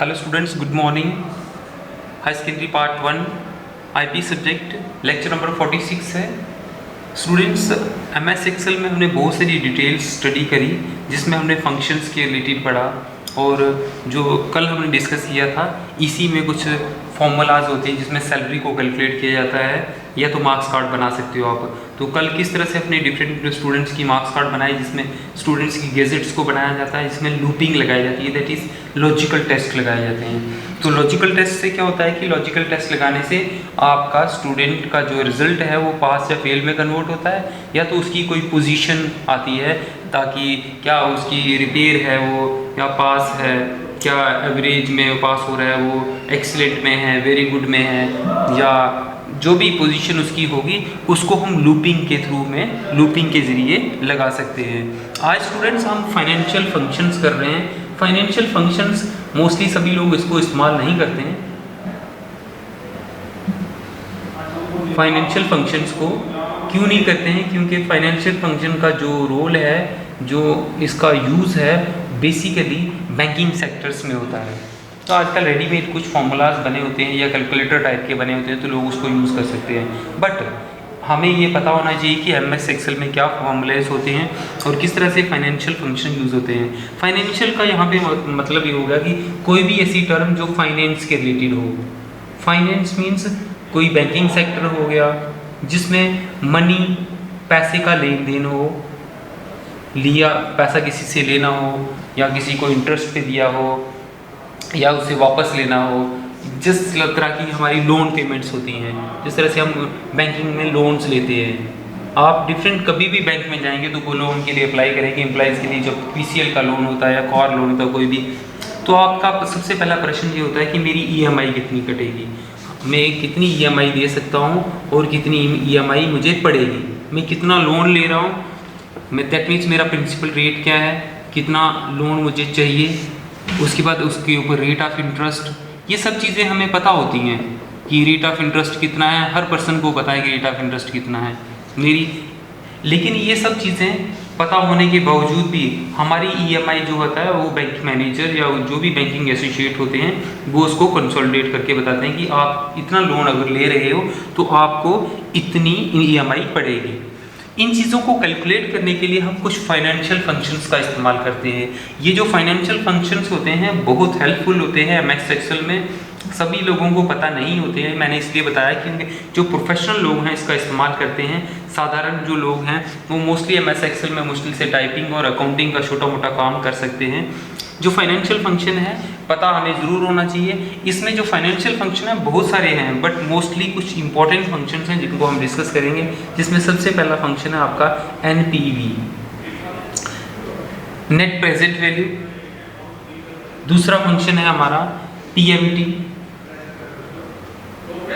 Hello students, good morning. High secondary part 1 IP subject lecture number 46 है। Students, MS Excel में हमने बहुत सारी डिटेल्स स्टडी करी, जिसमें हमने फंक्शंस के रिलेटेड पढ़ा और जो कल हमने डिस्कस किया था, इसी में कुछ फॉर्मूलाज होते हैं जिसमें सैलरी को कैलकुलेट किया जाता है या तो मार्क्स कार्ड बना सकते हो आप। तो कल किस तरह से अपने डिफरेंट स्टूडेंट्स की मार्क्स कार्ड बनाए, जिसमें स्टूडेंट्स की गैजेट्स को बनाया जाता है, जिसमें लूपिंग लगाई जाती है, दैट इज़ लॉजिकल टेस्ट लगाए जाते हैं। तो लॉजिकल टेस्ट से क्या होता है कि लॉजिकल टेस्ट लगाने से आपका स्टूडेंट का जो रिजल्ट है वो पास या फेल में कन्वर्ट होता है, या तो उसकी कोई पोजीशन आती है ताकि क्या उसकी रिपेयर है वो, या पास है, क्या एवरेज में पास हो रहा है वो, एक्सीलेंट में है, वेरी गुड में है, या जो भी पोजीशन उसकी होगी उसको हम लूपिंग के थ्रू में लूपिंग के ज़रिए लगा सकते हैं। आज स्टूडेंट्स हम फाइनेंशियल फंक्शंस कर रहे हैं। फाइनेंशियल फंक्शंस मोस्टली सभी लोग इसको इस्तेमाल नहीं करते हैं। फाइनेंशियल फंक्शंस को क्यों नहीं करते हैं? क्योंकि फाइनेंशियल फंक्शन का जो रोल है, जो इसका यूज़ है, बेसिकली बैंकिंग सेक्टर्स में होता है। तो आजकल रेडीमेड कुछ फॉर्मूलाज बने होते हैं या कैलकुलेटर टाइप के बने होते हैं, तो लोग उसको यूज़ कर सकते हैं। बट हमें ये पता होना चाहिए कि एमएस एक्सेल में क्या फॉर्मूलेज होते हैं और किस तरह से फाइनेंशियल फंक्शन यूज़ होते हैं। फाइनेंशियल का यहाँ पे मतलब ये होगा कि कोई भी ऐसी टर्म जो फाइनेंस के रिलेटेड हो। फाइनेंस मीन्स कोई बैंकिंग सेक्टर हो गया जिसमें मनी, पैसे का लेन देन हो, लिया पैसा किसी से लेना हो, या किसी को इंटरेस्ट पे दिया हो, या उसे वापस लेना हो। जिस तरह की हमारी लोन पेमेंट्स होती हैं, जिस तरह से हम बैंकिंग में लोन्स लेते हैं, आप डिफरेंट कभी भी बैंक में जाएंगे तो वो लोन के लिए अप्लाई करेंगे। एम्प्लॉइज़ के लिए जब पीसीएल का लोन होता है या कार लोन होता है कोई भी, तो आपका सबसे पहला प्रश्न ये होता है कि मेरी ईएमआई कितनी कटेगी, मैं कितनी ईएमआई दे सकता हूँ और कितनी ईएमआई मुझे पड़ेगी, मैं कितना लोन ले रहा हूँ, मैं दैट मीन्स मेरा प्रिंसिपल रेट क्या है, कितना लोन मुझे चाहिए, उसके बाद उसके ऊपर रेट ऑफ इंटरेस्ट। ये सब चीज़ें हमें पता होती हैं कि रेट ऑफ इंटरेस्ट कितना है, हर पर्सन को पता है कि रेट ऑफ इंटरेस्ट कितना है मेरी। लेकिन ये सब चीज़ें पता होने के बावजूद भी हमारी ईएमआई जो होता है वो बैंक मैनेजर या जो भी बैंकिंग एसोसिएट होते हैं वो उसको कंसोलिडेट करके बताते हैं कि आप इतना लोन अगर ले रहे हो तो आपको इतनी ईएमआई पड़ेगी। इन चीज़ों को कैलकुलेट करने के लिए हम कुछ फाइनेंशियल फंक्शंस का इस्तेमाल करते हैं। ये जो फाइनेंशियल फंक्शंस होते हैं बहुत हेल्पफुल होते हैं एमएस एक्सेल में। सभी लोगों को पता नहीं होते हैं, मैंने इसलिए बताया कि जो प्रोफेशनल लोग हैं इसका इस्तेमाल करते हैं। साधारण जो लोग हैं वो मोस्टली एमएस एक्सेल में मुश्किल से टाइपिंग और अकाउंटिंग का छोटा मोटा काम कर सकते हैं। जो फाइनेंशियल फंक्शन है पता हमें ज़रूर होना चाहिए। इसमें जो फाइनेंशियल फंक्शन है बहुत सारे हैं, बट मोस्टली कुछ इंपॉर्टेंट फंक्शंस हैं जिनको हम डिस्कस करेंगे। जिसमें सबसे पहला फंक्शन है आपका एनपीवी, नेट प्रेजेंट वैल्यू। दूसरा फंक्शन है हमारा पीएमटी,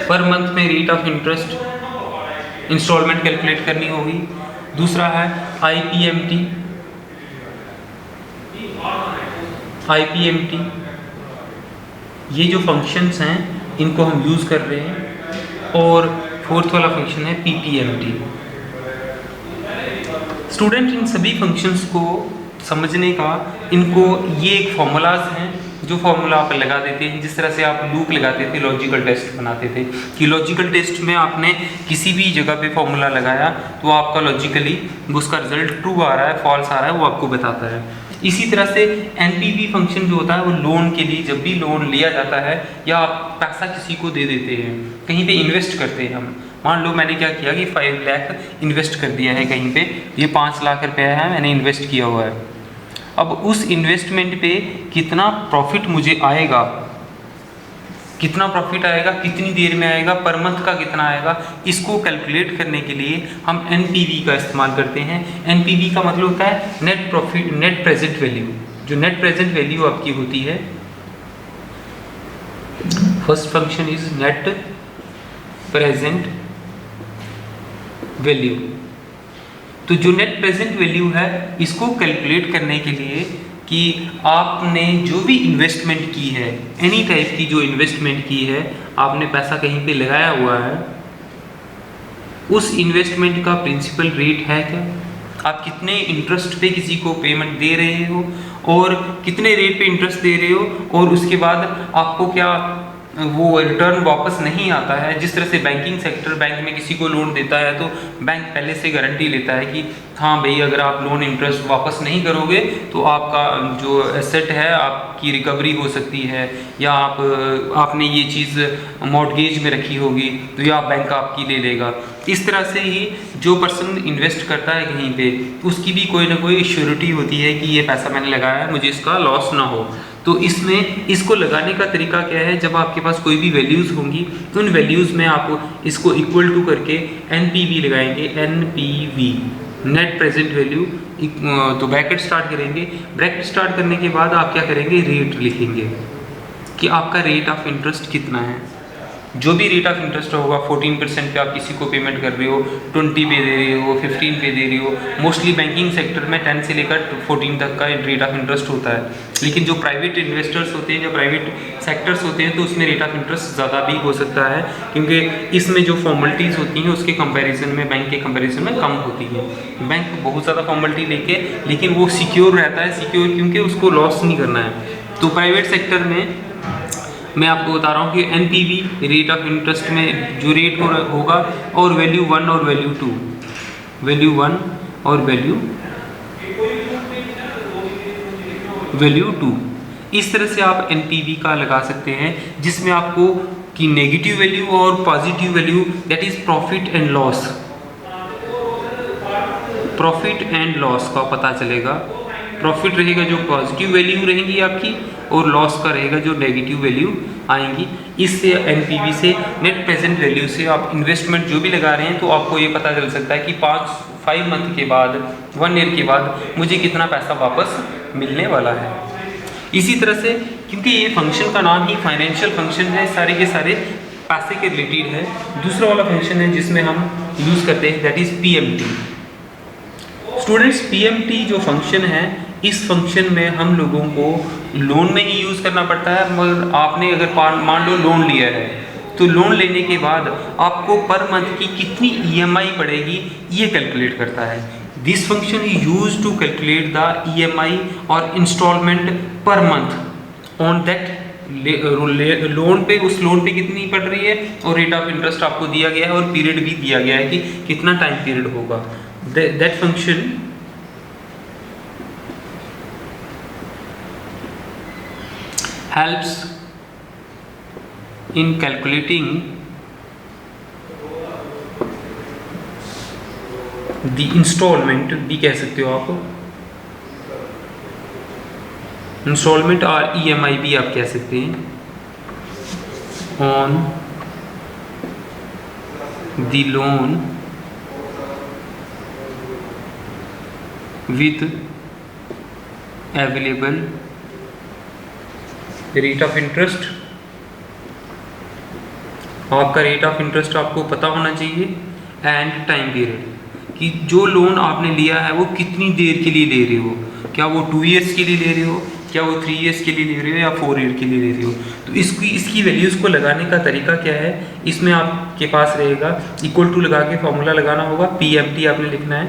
पर मंथ में rate of interest instalment calculate करनी होगी। दूसरा है आईपीएमटी, ये जो फंक्शंस हैं इनको हम यूज़ कर रहे हैं। और फोर्थ वाला फंक्शन है पीपीएमटी। स्टूडेंट, इन सभी फंक्शंस को समझने का इनको ये एक फॉर्मूलाज हैं जो फॉर्मूला आप लगा देते हैं। जिस तरह से आप लूप लगाते थे, लॉजिकल टेस्ट बनाते थे कि लॉजिकल टेस्ट में आपने किसी भी जगह पे फॉर्मूला लगाया तो आपका लॉजिकली उसका रिजल्ट ट्रू आ रहा है, फॉल्स आ रहा है, वो आपको बताता है। इसी तरह से एनपीवी फंक्शन जो होता है वो लोन के लिए, जब भी लोन लिया जाता है या आप पैसा किसी को दे देते हैं, कहीं पे इन्वेस्ट करते हैं हम। मान लो मैंने क्या किया कि 5 लाख इन्वेस्ट कर दिया है कहीं पे, ये 5 लाख रुपया है मैंने इन्वेस्ट किया हुआ है। अब उस इन्वेस्टमेंट पे कितना प्रॉफिट मुझे आएगा, कितना प्रॉफिट आएगा, कितनी देर में आएगा, पर मंथ का कितना आएगा, इसको कैलकुलेट करने के लिए हम एनपीवी का इस्तेमाल करते हैं। एनपीवी का मतलब होता है net profit, net present value. जो नेट प्रेजेंट वैल्यू आपकी होती है, first function is net present value. तो जो नेट प्रेजेंट वैल्यू है इसको कैलकुलेट करने के लिए कि आपने जो भी इन्वेस्टमेंट की है, एनी टाइप की जो इन्वेस्टमेंट की है, आपने पैसा कहीं पे लगाया हुआ है, उस इन्वेस्टमेंट का प्रिंसिपल रेट है क्या, आप कितने इंटरेस्ट पे किसी को पेमेंट दे रहे हो और कितने रेट पे इंटरेस्ट दे रहे हो, और उसके बाद आपको क्या वो रिटर्न वापस नहीं आता है। जिस तरह से बैंकिंग सेक्टर बैंक में किसी को लोन देता है तो बैंक पहले से गारंटी लेता है कि हाँ भाई, अगर आप लोन इंटरेस्ट वापस नहीं करोगे तो आपका जो एसेट है आपकी रिकवरी हो सकती है, या आपने ये चीज़ मॉर्टगेज में रखी होगी तो या बैंक आपकी ले लेगा। इस तरह से ही जो पर्सन इन्वेस्ट करता है कहीं पे, उसकी भी कोई ना कोई श्योरिटी होती है कि ये पैसा मैंने लगाया है, मुझे इसका लॉस ना हो। तो इसमें इसको लगाने का तरीका क्या है, जब आपके पास कोई भी वैल्यूज़ होंगी उन वैल्यूज़ में आप इसको इक्वल टू करके NPV लगाएंगे, NPV नेट प्रेजेंट वैल्यू, तो ब्रैकेट स्टार्ट करेंगे। ब्रैकेट स्टार्ट करने के बाद आप क्या करेंगे, रेट लिखेंगे कि आपका रेट ऑफ इंटरेस्ट कितना है। जो भी रेट ऑफ इंटरेस्ट होगा, 14% पे आप किसी को पेमेंट कर रहे हो, 20 पे दे रहे हो, 15 पे दे रहे हो। मोस्टली बैंकिंग सेक्टर में 10 से लेकर 14 तक का रेट ऑफ इंटरेस्ट होता है, लेकिन जो प्राइवेट इन्वेस्टर्स होते हैं, जो प्राइवेट सेक्टर्स होते हैं, तो उसमें रेट ऑफ इंटरेस्ट ज़्यादा भी हो सकता है, क्योंकि इसमें जो फॉर्मेलिटीज़ होती हैं उसके कंपैरिजन में, बैंक के कंपैरिजन में कम होती हैं। बैंक बहुत ज़्यादा फॉर्मेलिटी लेके, लेकिन वो सिक्योर रहता है, सिक्योर क्योंकि उसको लॉस नहीं करना है। तो प्राइवेट सेक्टर में मैं आपको बता रहा हूँ कि NPV रेट ऑफ इंटरेस्ट में जो रेट होगा, और वैल्यू 1 और वैल्यू 2, वैल्यू 1 और वैल्यू 2, इस तरह से आप NPV का लगा सकते हैं, जिसमें आपको कि नेगेटिव वैल्यू और positive value, that is profit and loss, profit and loss का पता चलेगा। प्रॉफिट रहेगा जो पॉजिटिव वैल्यू रहेंगी आपकी, और लॉस का रहेगा जो नेगेटिव वैल्यू आएंगी। इससे NPV से, नेट प्रेजेंट वैल्यू से आप इन्वेस्टमेंट जो भी लगा रहे हैं, तो आपको ये पता चल सकता है कि 5 मंथ के बाद, 1 ईयर के बाद मुझे कितना पैसा वापस मिलने वाला है। इसी तरह से, क्योंकि ये फंक्शन का नाम ही फाइनेंशियल फंक्शन है, सारे के सारे पैसे के रिलेटेड है। दूसरा वाला फंक्शन है जिसमें हम यूज़ करते हैं, that is PMT। Students, PMT जो फंक्शन है, इस फंक्शन में हम लोगों को लोन में ही यूज़ करना पड़ता है। मगर आपने अगर मान लो लोन लिया है, तो लोन लेने के बाद आपको पर मंथ की कितनी EMI पड़ेगी ये कैलकुलेट करता है। This function is use to calculate the EMI और instalment per month on that loan पे, उस लोन पे कितनी पड़ रही है, और रेट ऑफ इंटरेस्ट आपको दिया गया है, और पीरियड भी दिया गया है कि कितना टाइम पीरियड होगा। That function helps in calculating the installment भी कह सकते हो आप, इंस्टॉलमेंट और EMI भी आप कह सकते हैं, on the loan with available rate of interest. आपका रेट ऑफ इंटरेस्ट आपको पता होना चाहिए, एंड टाइम पीरियड, कि जो लोन आपने लिया है वो कितनी देर के लिए ले रहे हो, क्या वो 2 ईयर्स के लिए ले रहे हो, क्या वो 3 ईयर्स के लिए ले रहे हो, या 4 ईयर के लिए ले रहे हो। तो इसकी वैल्यूज़ को लगाने का तरीका क्या है, इसमें आपके पास रहेगा इक्वल टू लगा के फॉर्मूला लगाना होगा। PMT आपने लिखना है,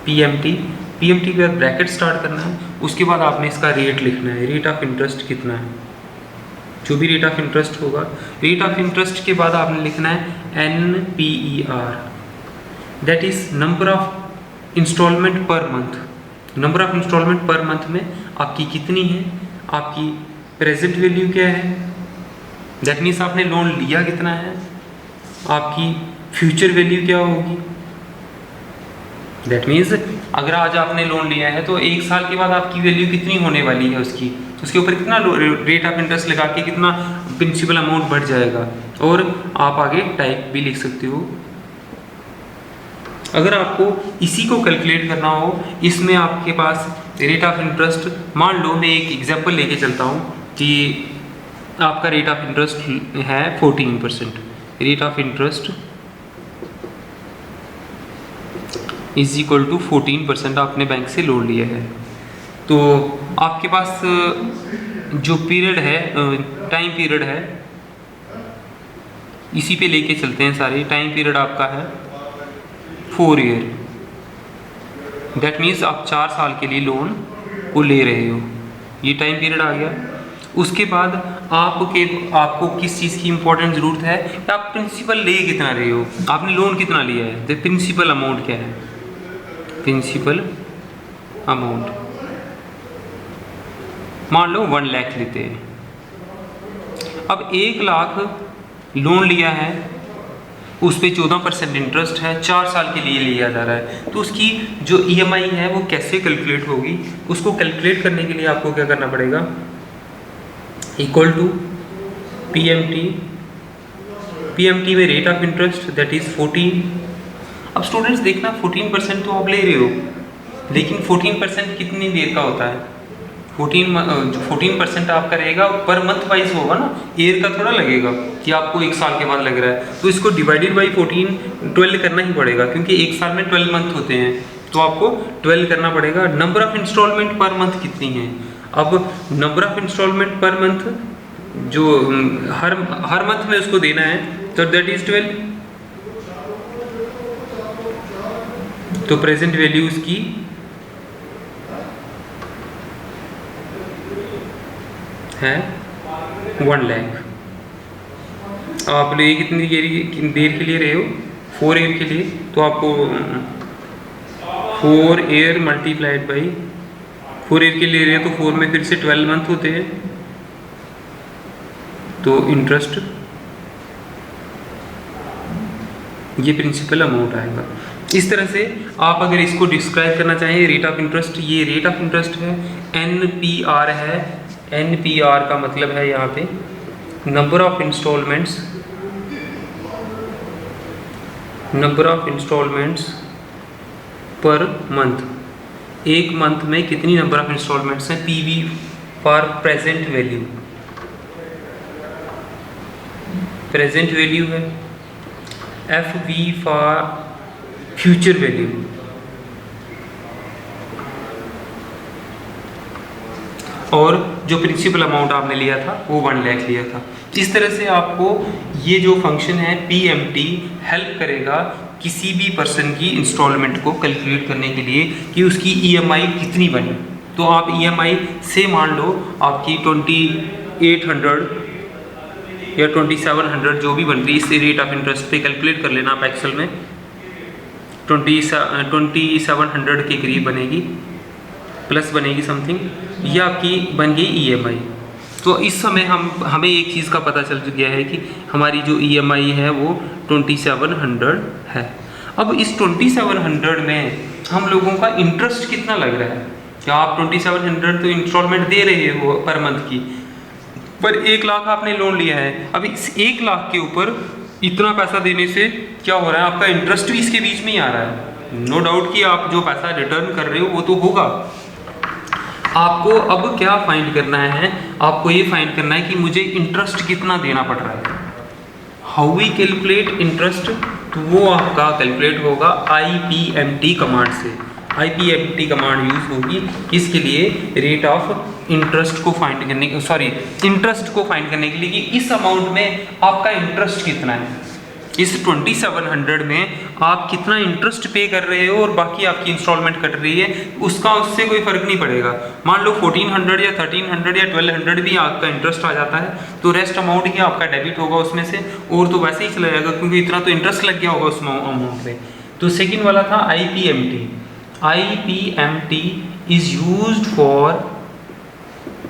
PMT के बाद ब्रैकेट स्टार्ट करना है, उसके बाद आपने इसका रेट लिखना है, रेट ऑफ इंटरेस्ट कितना है, जो भी रेट ऑफ इंटरेस्ट होगा। रेट ऑफ इंटरेस्ट के बाद आपने लिखना है NPER, that is number of instalment per month. Number of instalment per month में आपकी कितनी है, आपकी प्रेजेंट वैल्यू क्या है, दैट मीन्स आपने लोन लिया कितना है, आपकी फ्यूचर वैल्यू क्या होगी। दैट मीन्स अगर आज आपने लोन लिया है तो 1 साल के बाद आपकी वैल्यू कितनी होने वाली है उसकी, उसके ऊपर कितना रेट ऑफ इंटरेस्ट लगा के कितना प्रिंसिपल अमाउंट बढ़ जाएगा। और आप आगे टाइप भी लिख सकते हो। अगर आपको इसी को कैलकुलेट करना हो, इसमें आपके पास रेट ऑफ इंटरेस्ट, मान लो मैं एक एग्जांपल लेके चलता हूँ कि आपका रेट ऑफ इंटरेस्ट है 14%। Rate of interest is equal to 14% आपने बैंक से लोन लिया है। तो आपके पास जो पीरियड है, टाइम पीरियड है, इसी पे लेके चलते हैं सारे। टाइम पीरियड आपका है 4 ईयर। दैट मीन्स आप 4 साल के लिए लोन को ले रहे हो, ये टाइम पीरियड आ गया। उसके बाद आपको किस चीज़ की इंपॉर्टेंट ज़रूरत है कि आप प्रिंसिपल ले कितना रहे हो, आपने लोन कितना लिया है, द प्रिंसिपल अमाउंट क्या है, प्रिंसिपल अमाउंट मान लो 1 लाख लेते हैं। अब 1 लाख लोन लिया है, उस पर 14% इंटरेस्ट है, 4 साल के लिए लिया जा रहा है, तो उसकी जो EMI है वो कैसे कैलकुलेट होगी, उसको कैलकुलेट करने के लिए आपको क्या करना पड़ेगा, इक्वल टू PMT में rate of interest that is 14। अब स्टूडेंट्स देखना 14% तो आप ले रहे हो, लेकिन 14% कितनी देर का होता है, 14% आपका रहेगा पर मंथ वाइज होगा ना, ईयर का थोड़ा लगेगा कि आपको 1 साल के बाद लग रहा है, तो इसको डिवाइडेड बाई 12 करना ही पड़ेगा, क्योंकि 1 साल में 12 मंथ होते हैं, तो आपको 12 करना पड़ेगा। Number of instalment per month कितनी है, अब number of instalment per month जो हर मंथ में उसको देना है, तो दैट इज 12। तो प्रेजेंट वैल्यू उसकी है 1 लाख। आप ले कितनी देर के लिए रहे हो, 4 ईयर के लिए, तो आपको 4 ईयर मल्टीप्लाइड बाई 4 ईयर के लिए रहे हो, तो 4 में फिर से 12 मंथ होते हैं, तो इंटरेस्ट ये प्रिंसिपल अमाउंट आएगा। इस तरह से आप अगर इसको डिस्क्राइब करना चाहें रेट ऑफ इंटरेस्ट, ये रेट ऑफ इंटरेस्ट है, NPR है, NPR का मतलब है यहाँ पे number of instalments per month, एक मंथ में कितनी नंबर ऑफ इंस्टॉलमेंट्स हैं, PV for present value, present value है, FV फॉर फ्यूचर वैल्यू, और जो प्रिंसिपल अमाउंट आपने लिया था वो 1 लाख लिया था। इस तरह से आपको ये जो फंक्शन है PMT हेल्प करेगा किसी भी पर्सन की इंस्टॉलमेंट को कैलकुलेट करने के लिए कि उसकी EMI कितनी बनी। तो आप EMI से मान लो आपकी 2800 या 2700 जो भी बन रही है, इससे रेट ऑफ इंटरेस्ट पे कैलकुलेट कर लेना आप एक्सेल में, 2700 के करीब बनेगी, प्लस बनेगी समथिंग, ये आपकी बन गई EMI। तो इस समय हमें एक चीज़ का पता चल गया है कि हमारी जो EMI है वो 2700 है। अब इस 2700 में हम लोगों का इंटरेस्ट कितना लग रहा है, क्या आप 2700 तो इंस्टॉलमेंट दे रहे हो पर मंथ की, पर 1 लाख आपने लोन लिया है। अब इस 1 लाख के ऊपर इतना पैसा देने से क्या हो रहा है, आपका इंटरेस्ट भी इसके बीच में ही आ रहा है। नो डाउट कि आप जो पैसा रिटर्न कर रहे हो वो तो होगा। आपको अब क्या फाइंड करना है, आपको ये फाइंड करना है कि मुझे इंटरेस्ट कितना देना पड़ रहा है। हाउ वी कैलकुलेट इंटरेस्ट, तो वो आपका कैलकुलेट होगा IPMT कमांड से। IPMT कमांड यूज होगी इसके लिए, रेट ऑफ इंटरेस्ट को फाइंड करने, इंटरेस्ट को फाइंड करने के लिए कि इस अमाउंट में आपका इंटरेस्ट कितना है, इस 2700 में आप कितना इंटरेस्ट पे कर रहे हो और बाकी आपकी इंस्टॉलमेंट कट रही है, उसका उससे कोई फर्क नहीं पड़ेगा। मान लो 1400 या 1300 या 1200 भी आपका इंटरेस्ट आ जाता है, तो रेस्ट अमाउंट ही आपका डेबिट होगा उसमें से, और तो वैसे ही चला जाएगा क्योंकि इतना तो इंटरेस्ट लग गया होगा उस अमाउंट में। तो सेकेंड वाला था IPMT। IPMT is used for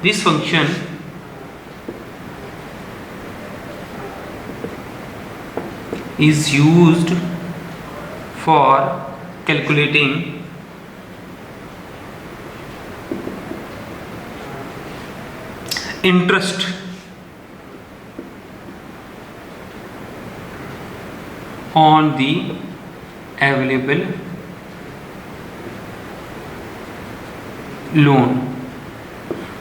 this function is used for calculating interest on the available loan.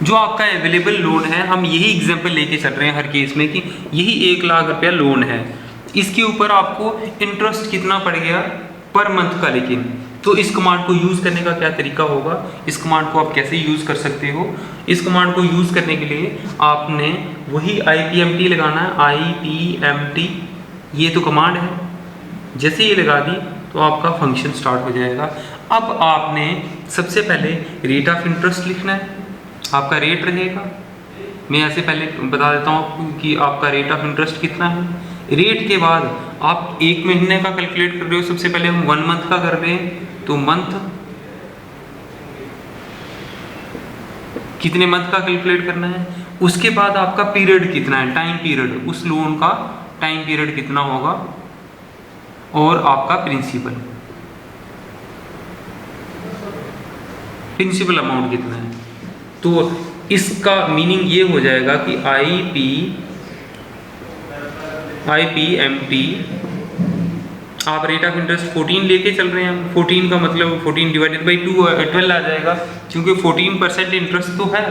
जो आपका अवेलेबल लोन है, हम यही एग्जांपल लेके चल रहे हैं हर केस में कि यही 1 लाख रुपया लोन है, इसके ऊपर आपको इंटरेस्ट कितना पड़ गया पर मंथ का। लेकिन तो इस कमांड को यूज़ करने का क्या तरीका होगा, इस कमांड को आप कैसे यूज़ कर सकते हो। इस कमांड को यूज़ करने के लिए आपने वही IPMT लगाना है। IPMT ये तो कमांड है, जैसे ये लगा दी तो आपका फंक्शन स्टार्ट हो जाएगा। अब आपने सबसे पहले रेट ऑफ इंटरेस्ट लिखना है, आपका रेट रहेगा। मैं ऐसे पहले बता देता हूँ आपको कि आपका रेट ऑफ इंटरेस्ट कितना है। रेट के बाद आप एक महीने का कैलकुलेट कर रहे हो, सबसे पहले हम 1 मंथ का कर रहे हैं, तो मंथ कितने मंथ का कैलकुलेट करना है। उसके बाद आपका पीरियड कितना है, टाइम पीरियड, उस लोन का टाइम पीरियड कितना होगा, और आपका प्रिंसिपल अमाउंट कितना है। तो इसका मीनिंग ये हो जाएगा कि IPMT आप रेट ऑफ इंटरेस्ट 14 लेके चल रहे हैं, 14 का मतलब 14 डिवाइडेड बाई 12 आ जाएगा, क्योंकि 14% इंटरेस्ट तो है,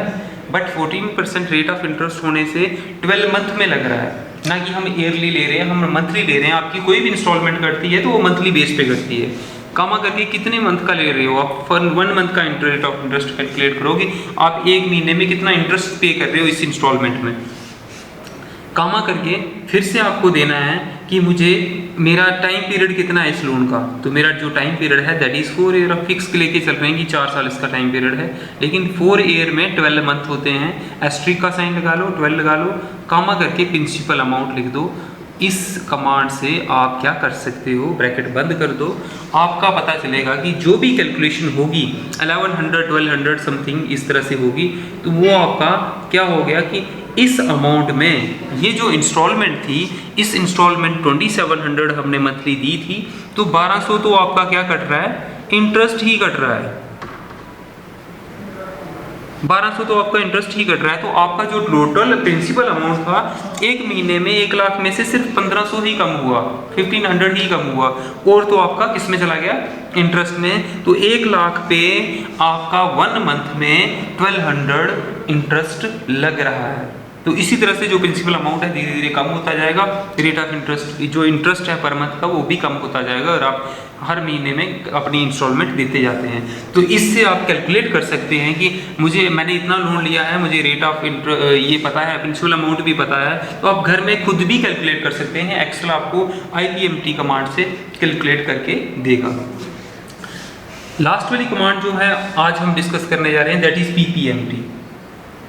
बट 14% रेट ऑफ इंटरेस्ट होने से 12 मंथ में लग रहा है, ना कि हम ईयरली ले रहे हैं, हम मंथली ले रहे हैं। आपकी कोई भी इंस्टॉलमेंट करती है तो वो मंथली बेस पे करती है। कामा करके कितने मंथ का ले रहे हो आप, 1 मंथ का रेट ऑफ इंटरेस्ट कैलकुलेट करोगे, आप एक महीने में कितना इंटरेस्ट पे कर रहे हो इस इंस्टॉलमेंट में। कामा करके फिर से आपको देना है कि मुझे मेरा टाइम पीरियड कितना है इस लोन का, तो मेरा जो टाइम पीरियड है दैट इज़ 4 ईयर। आप फिक्स लेके चल रहे हैं कि 4 साल इसका टाइम पीरियड है, लेकिन 4 ईयर में 12 मंथ होते हैं। एस्ट्रिक का साइन लगा लो, 12 लगा लो, कामा करके प्रिंसिपल अमाउंट लिख दो। इस कमांड से आप क्या कर सकते हो, ब्रैकेट बंद कर दो, आपका पता चलेगा कि जो भी कैलकुलेशन होगी 1100 1200 समथिंग इस तरह से होगी, तो वो आपका क्या हो गया कि इस अमाउंट में ये जो इंस्टॉलमेंट थी, इस इंस्टॉलमेंट 2700 हमने मंथली दी थी, तो 1200 तो आपका क्या कट रहा है, इंटरेस्ट ही कट रहा है। 1200 तो आपका इंटरेस्ट ही कट रहा है। तो आपका जो टोटल प्रिंसिपल अमाउंट था एक महीने में 1 लाख में से सिर्फ 1500 ही कम हुआ, 1500 ही कम हुआ, और तो आपका किस में चला गया, इंटरेस्ट में। तो 1 लाख पे आपका 1 मंथ में 1200 इंटरेस्ट लग रहा है। तो इसी तरह से जो प्रिंसिपल अमाउंट है धीरे धीरे कम होता जाएगा, रेट ऑफ इंटरेस्ट जो इंटरेस्ट है पर मंथ का वो भी कम होता जाएगा, और आप हर महीने में अपनी इंस्टॉलमेंट देते जाते हैं। तो इससे आप कैलकुलेट कर सकते हैं कि मैंने इतना लोन लिया है, मुझे रेट ऑफ ये पता है, प्रिंसिपल अमाउंट भी पता है, तो आप घर में खुद भी कैलकुलेट कर सकते हैं। एक्सेल आपको IPMT कमांड से कैलकुलेट करके देगा। लास्ट वाली कमांड जो है आज हम डिस्कस करने जा रहे हैं दैट इज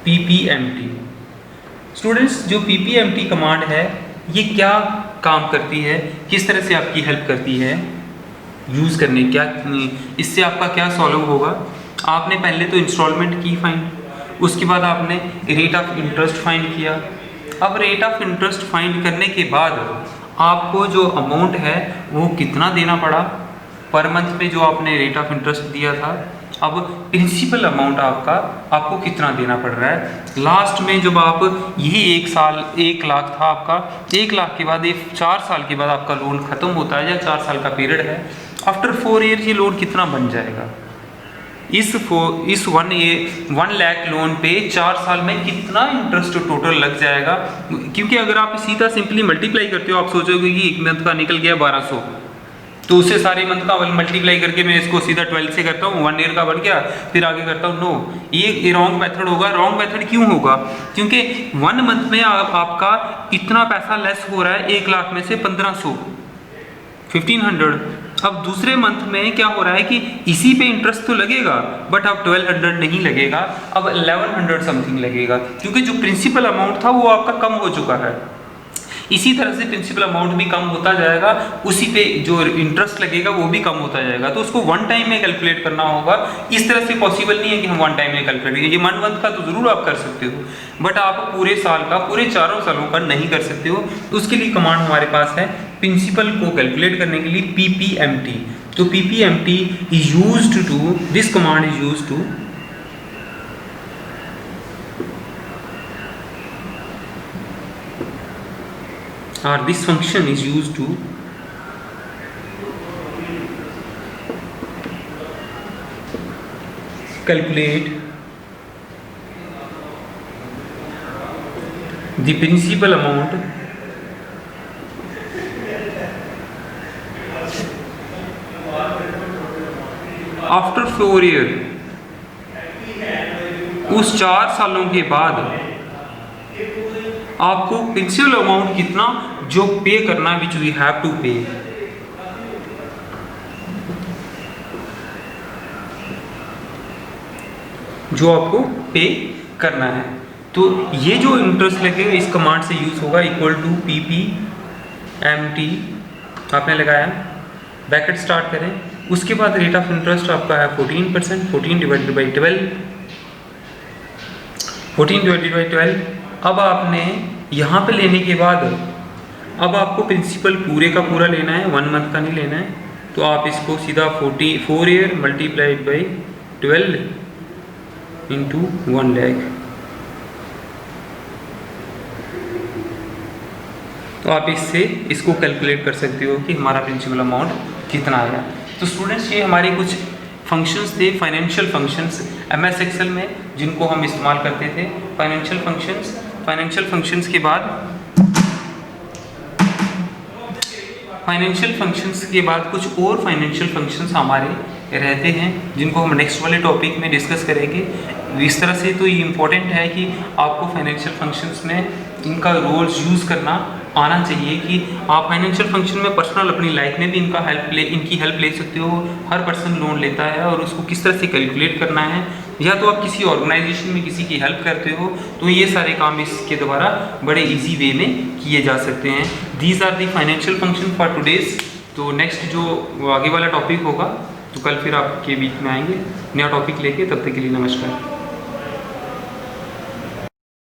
PPMT। स्टूडेंट्स, जो PPMT कमांड है ये क्या काम करती है, किस तरह से आपकी हेल्प करती है यूज़ करने, क्या इससे आपका क्या सॉल्व होगा। आपने पहले तो इंस्टॉलमेंट की फाइंड, उसके बाद आपने रेट ऑफ इंटरेस्ट फाइंड किया। अब रेट ऑफ इंटरेस्ट फाइंड करने के बाद आपको जो अमाउंट है वो कितना देना पड़ा पर मंथ में, जो आपने रेट ऑफ इंटरेस्ट दिया था। अब प्रिंसिपल अमाउंट आपको कितना देना पड़ रहा है। लास्ट में जब आप यही 1 लाख था आपका, 1 लाख के बाद 4 साल के बाद आपका लोन खत्म होता है या 4 साल का पीरियड है, आफ्टर 4 ईयर ये लोन कितना बन जाएगा। इस 1 लाख लोन पे 4 साल में कितना इंटरेस्ट टोटल लग जाएगा। क्योंकि अगर आप सीधा सिंपली मल्टीप्लाई करते हो, आप सोचोगे कि 1 मंथ का निकल गया 1200, तो उससे सारे मंथ का मल्टीप्लाई करके मैं इसको सीधा 12 से करता हूँ, 1 ईयर का बन गया, फिर आगे करता हूँ। नो, ये रॉन्ग मेथड होगा। रॉन्ग मेथड क्यों होगा, क्योंकि 1 मंथ में आपका इतना पैसा लेस हो रहा है, 1 लाख में से 1500 1500। अब दूसरे मंथ में क्या हो रहा है कि इसी पे इंटरेस्ट तो लगेगा, बट अब 1200 नहीं लगेगा, अब 1100 समथिंग लगेगा, क्योंकि जो प्रिंसिपल अमाउंट था वो आपका कम हो चुका है। इसी तरह से प्रिंसिपल अमाउंट भी कम होता जाएगा, उसी पे जो इंटरेस्ट लगेगा वो भी कम होता जाएगा। तो उसको 1 टाइम में कैलकुलेट करना होगा। इस तरह से पॉसिबल नहीं है कि हम 1 टाइम में कैलकुलेट करें। ये 1 मंथ का तो जरूर आप कर सकते हो, बट आप पूरे साल का, पूरे 4 सालों का नहीं कर सकते हो। तो उसके लिए कमांड हमारे पास है प्रिंसिपल को कैलकुलेट करने के लिए PPMT। तो PPMT is used to, this command is used to or this function is used to calculate the principal amount after 4 year। उस 4 सालों के बाद आपको प्रिंसिपल अमाउंट कितना जो पे करना, विच वी हैव टू पे। जो आपको पे करना है। तो ये जो इंटरेस्ट लगेगा इस कमांड से यूज़ होगा, इक्वल टू PPMT आपने लगाया, ब्रैकेट स्टार्ट करें, उसके बाद रेट ऑफ इंटरेस्ट आपका है 14%, 14 डिवाइडेड बाई 12। अब आपने यहाँ पे लेने के बाद अब आपको प्रिंसिपल पूरे का पूरा लेना है, 1 मंथ का नहीं लेना है। तो आप इसको सीधा 4 year multiplied by 12 into 1 lakh, तो आप इससे इसको कैलकुलेट कर सकते हो कि हमारा प्रिंसिपल अमाउंट कितना आया। तो स्टूडेंट्स, ये हमारे कुछ फंक्शंस थे, फाइनेंशियल फंक्शंस MS एक्सेल में जिनको हम इस्तेमाल करते थे। फाइनेंशियल फंक्शंस के बाद कुछ और फाइनेंशियल फंक्शंस हमारे रहते हैं जिनको हम नेक्स्ट वाले टॉपिक में डिस्कस करेंगे। इस तरह से तो ये इम्पोर्टेंट है कि आपको फाइनेंशियल फंक्शंस में इनका रोल्स यूज़ करना आना चाहिए कि आप फाइनेंशियल फंक्शन में पर्सनल अपनी लाइफ में भी इनकी हेल्प ले सकते हो। हर पर्सन लोन लेता है और उसको किस तरह से कैलकुलेट करना है, या तो आप किसी ऑर्गेनाइजेशन में किसी की हेल्प करते हो, तो ये सारे काम इसके द्वारा बड़े इजी वे में किए जा सकते हैं। These are the financial function for today's. तो नेक्स्ट जो आगे वाला टॉपिक होगा तो कल फिर आपके बीच में आएंगे नया टॉपिक लेके। तब तक के लिए नमस्कार।